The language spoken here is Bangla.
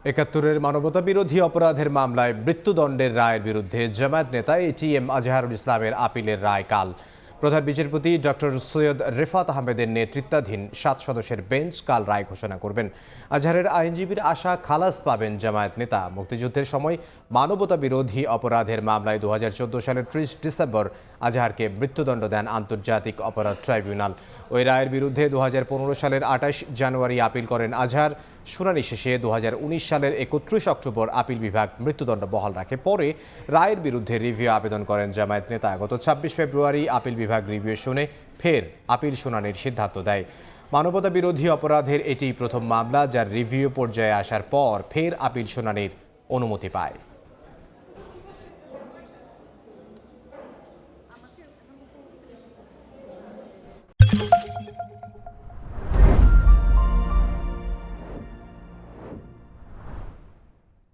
একাত্তরের মানবতা বিরোধী অপরাধের মামলায় মৃত্যুদণ্ডের রায়ের বিরুদ্ধে জামায়াত নেতা এটিএম আজহারুল ইসলামের আপিলের রায় কাল। প্রধান বিচারপতি ডক্টর সৈয়দ রেফাত আহমেদের নেতৃত্বাধীন 7 সদস্যের বেঞ্চ কাল রায় ঘোষণা করবেন। আজহারের আইনজীবীর আশা খালাস পাবেন জামায়াত নেতা। মুক্তিযুদ্ধের সময় মানবতা বিরোধী অপরাধের মামলায় 2014 সালের 30 ডিসেম্বর আজহারকে মৃত্যুদণ্ড দেন আন্তর্জাতিক অপরাধ ট্রাইব্যুনাল। ওই রায়ের বিরুদ্ধে 2015 সালের 28 জানুয়ারি আপিল করেন আজহার। শুনানি শেষে 2019 সালের 31 অক্টোবর আপিল বিভাগ মৃত্যুদণ্ড বহাল রাখে। পরে রায়ের বিরুদ্ধে রিভিউ আবেদন করেন জামায়াত নেতা। গত 26 ফেব্রুয়ারি আপিল বিভাগ রিভিউ শুনে ফের আপিল শুনানির সিদ্ধান্ত দেয়। মানবতা বিরোধী অপরাধের এটি প্রথম মামলা যার রিভিউ পর্যায়ে আসার পর ফের আপিল শুনানির অনুমতি পায়।